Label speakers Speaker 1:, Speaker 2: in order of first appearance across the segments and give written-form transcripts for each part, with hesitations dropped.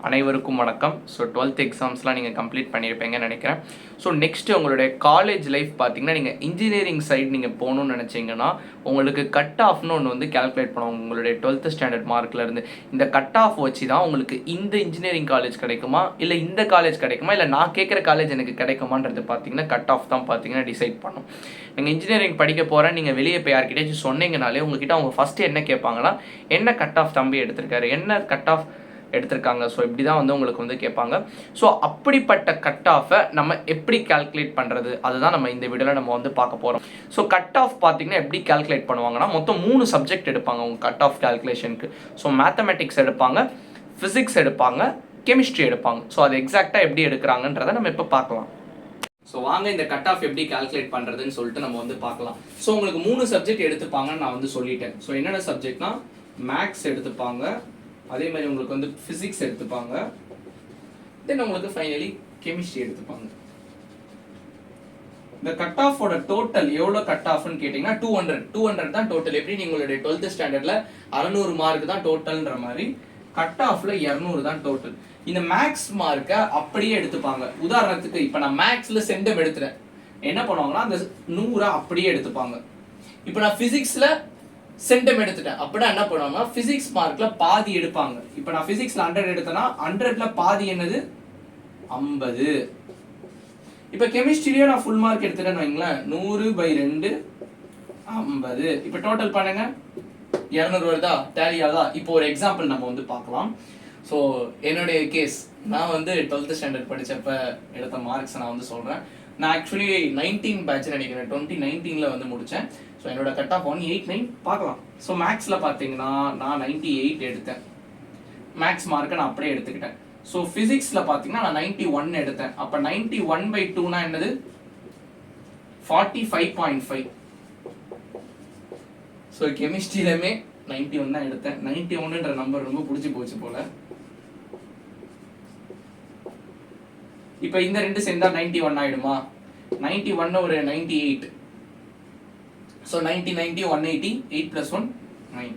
Speaker 1: அனைவருக்கும் வணக்கம். So 12th எக்ஸாம்ஸ்லாம் நீங்கள் கம்ப்ளீட் பண்ணியிருப்பீங்கன்னு நினைக்கிறேன். ஸோ நெக்ஸ்ட்டு உங்களுடைய காலேஜ் லைஃப் பார்த்தீங்கன்னா, நீங்கள் இன்ஜினியரிங் சைடு நீங்கள் போகணுன்னு நினச்சிங்கன்னா உங்களுக்கு கட் ஆஃப்னு ஒன்று வந்து கேல்குலேட் பண்ணுவாங்க. உங்களுடைய 12th ஸ்டாண்டர்ட் மார்க்லேருந்து இந்த கட் ஆஃப் வச்சு தான் உங்களுக்கு இந்த இன்ஜினியரிங் காலேஜ் கிடைக்குமா, இல்லை இந்த காலேஜ் கிடைக்குமா, இல்லை நான் கேட்குற காலேஜ் எனக்கு கிடைக்குமான்றது பார்த்தீங்கன்னா கட் ஆஃப் தான் பார்த்தீங்கன்னா டிசைட் பண்ணும். நீங்கள் இன்ஜினியரிங் படிக்க போகிறேன், நீங்கள் வெளியே போய் யார்கிட்டயாச்சும் சொன்னீங்கனாலே உங்ககிட்ட அவங்க ஃபஸ்ட்டு என்ன கேட்பாங்கன்னா, என்ன கட் ஆஃப் தம்பி எடுத்திருக்காரு, என்ன கட் ஆஃப் எடுத்திருக்காங்க. ஸோ இப்படி தான் வந்து உங்களுக்கு வந்து கேட்பாங்க. ஸோ அப்படிப்பட்ட கட் ஆஃபை நம்ம எப்படி கால்குலேட் பண்ணுறது, அதுதான் நம்ம இந்த வீடியோவில் நம்ம வந்து பார்க்க போகிறோம். ஸோ கட் ஆஃப் பார்த்தீங்கன்னா எப்படி கால்குலேட் பண்ணுவாங்கன்னா, மொத்தம் 3 சப்ஜெக்ட் எடுப்பாங்க உங்கள் கட் ஆஃப் கால்குலேஷனுக்கு. ஸோ மேத்தமெட்டிக்ஸ் எடுப்பாங்க, ஃபிசிக்ஸ் எடுப்பாங்க, கெமிஸ்ட்ரி எடுப்பாங்க. ஸோ அது எக்ஸாக்டாக எப்படி எடுக்கிறாங்கன்றதை நம்ம இப்போ பார்க்கலாம். ஸோ வாங்க இந்த கட் ஆஃப் எப்படி கால்குலேட் பண்ணுறதுன்னு சொல்லிட்டு நம்ம வந்து பார்க்கலாம். ஸோ உங்களுக்கு 3 சப்ஜெக்ட் எடுத்துப்பாங்கன்னு நான் வந்து சொல்லிட்டேன். ஸோ என்னென்ன சப்ஜெக்ட்னா, மேக்ஸ் எடுத்துப்பாங்க, அதே மாதிரி உங்களுக்கு வந்து ஃபிசிக்ஸ் எடுத்துப்பாங்க, தென் உங்களுக்கு ஃபைனலி கெமிஸ்ட்ரி எடுத்துப்பாங்க. இந்த கட் ஆஃபோட டோட்டல் எவ்வளோ கட் ஆஃப்னு கேட்டிங்கன்னா 200 தான் டோட்டல். எப்படி நீங்களுடைய 12th ஸ்டாண்டர்டில் 600 மார்க் தான் டோட்டல்ன்ற மாதிரி கட் ஆஃப்ல 200 தான் டோட்டல். இந்த மேக்ஸ் மார்க்கை அப்படியே எடுத்துப்பாங்க. உதாரணத்துக்கு இப்போ நான் மேக்ஸில் சென்டம் எடுத்துறேன், என்ன பண்ணுவாங்கன்னா அந்த 100 அப்படியே எடுத்துப்பாங்க. இப்போ நான் ஃபிசிக்ஸில் சென்டம் எடுத்துட்டேன் அப்படின்னா என்ன பண்ணுவாங்கன்னா பிசிக்ஸ் மார்க்ல பாதி எடுப்பாங்க. இப்போ நான் பிசிக்ஸ்ல 100 எடுத்தேன்னா 100ல பாதி என்னது 50. இப்போ கெமிஸ்ட்ரியிலேயே நான் ஃபுல் மார்க் எடுத்துட்டேன்னு வைங்களேன், 100/2 50. இப்போ டோட்டல் பண்ணுங்க, 200 வருதா, டேலி ஆகுதா? இப்போ ஒரு எக்ஸாம்பிள் நம்ம வந்து பார்க்கலாம். ஸோ என்னுடைய கேஸ், நான் வந்து 12th ஸ்டாண்டர்ட் படிச்சப்ப எடுத்த மார்க்ஸ் நான் வந்து சொல்றேன். நான் ஆக்சுவலி 19 பேட்ச் நினைக்கிறேன், 2019 வந்து முடித்தேன். ஸோ என்னோட கட் ஆஃப் 189 பார்க்கலாம். ஸோ மேக்ஸில் பார்த்தீங்கன்னா நான் 98 எடுத்தேன், மேக்ஸ் மார்க்கை நான் அப்படியே எடுத்துக்கிட்டேன். ஸோ ஃபிசிக்ஸில் பார்த்தீங்கன்னா நான் 91 எடுத்தேன். அப்போ 91/2 என்னது 45.5. ஸோ கெமிஸ்ட்ரியிலுமே 91 தான் எடுத்தேன். 91ன்ற நம்பர் ரொம்ப பிடிச்சி போச்சு போல. இப்போ இந்த ரெண்டு சேர்ந்தா 91 ஆயிடுமா? 91 ஒரு 98. ஸோ 90 90 180, 8 + 1 9.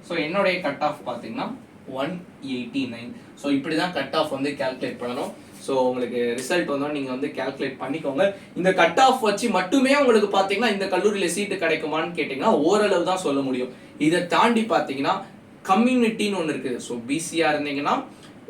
Speaker 1: ஸோ என்னுடைய கட் ஆஃப் பார்த்தீங்கன்னா 189. ஸோ இப்படி தான் கட் ஆஃப் வந்து கால்குலேட் பண்ணணும். ஸோ உங்களுக்கு ரிசல்ட் வந்தோம் நீங்கள் வந்து கால்குலேட் பண்ணிக்கோங்க. இந்த கட் ஆஃப் வச்சு மட்டுமே உங்களுக்கு பார்த்தீங்கன்னா இந்த கல்லூரியில் சீட்டு கிடைக்குமான்னு கேட்டிங்கன்னா ஓரளவு தான் சொல்ல முடியும். இதை தாண்டி பார்த்தீங்கன்னா கம்யூனிட்டின்னு ஒன்று இருக்குது. ஸோ பிசியாக இருந்தீங்கன்னா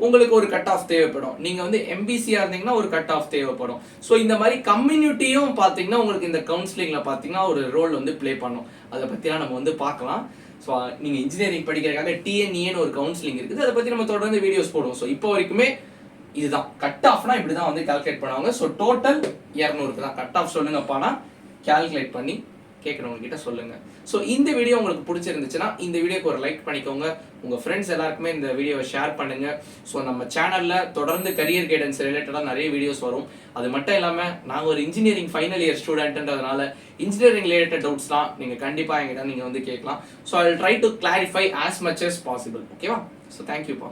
Speaker 1: உங்களுக்கு ஒரு கட் ஆஃப் தேவைப்படும், நீங்கள் வந்து எம்பிசியா இருந்தீங்கன்னா ஒரு கட் ஆஃப் தேவைப்படும். ஸோ இந்த மாதிரி கம்யூனிட்டியும் பார்த்தீங்கன்னா உங்களுக்கு இந்த கவுன்சிலிங்கில் பார்த்தீங்கன்னா ஒரு ரோல் வந்து ப்ளே பண்ணும். அதை பற்றிலாம் நம்ம வந்து பார்க்கலாம். ஸோ நீங்கள் இன்ஜினியரிங் படிக்கிறதுக்காக டிஎன்இன்னு ஒரு கவுன்சிலிங் இருக்குது, அதை பற்றி நம்ம தொடர்ந்து வீடியோஸ் போடுவோம். ஸோ இப்போ வரைக்குமே இதுதான் கட் ஆஃப்னா இப்படி தான் வந்து கால்குலேட் பண்ணுவாங்க. ஸோ டோட்டல் 200 தான் கட் ஆஃப் சொல்லுங்கப்பானா கால்குலேட் பண்ணி கேட்குறவங்க கிட்ட சொல்லுங்க. ஸோ இந்த வீடியோ உங்களுக்கு பிடிச்சிருந்துச்சுன்னா இந்த வீடியோக்கு ஒரு லைக் பண்ணிக்கோங்க, உங்க ஃப்ரெண்ட்ஸ் எல்லாருக்குமே இந்த வீடியோவை ஷேர் பண்ணுங்க. ஸோ நம்ம சேனல்ல தொடர்ந்து கரியர் கைடன்ஸ் ரிலேட்டடாக நிறைய வீடியோஸ் வரும். அது மட்டும் இல்லாமல் நாங்கள் ஒரு இன்ஜினியரிங் ஃபைனல் இயர் ஸ்டூடெண்ட்ன்றதுனால இன்ஜினியரிங் ரிலேட்டட் டவுட்ஸ்லாம் நீங்கள் கண்டிப்பாக எங்கிட்ட நீங்கள் வந்து கேட்கலாம். So I will try to clarify as much as possible. ஓகேவா? ஸோ தேங்க்யூப்பா.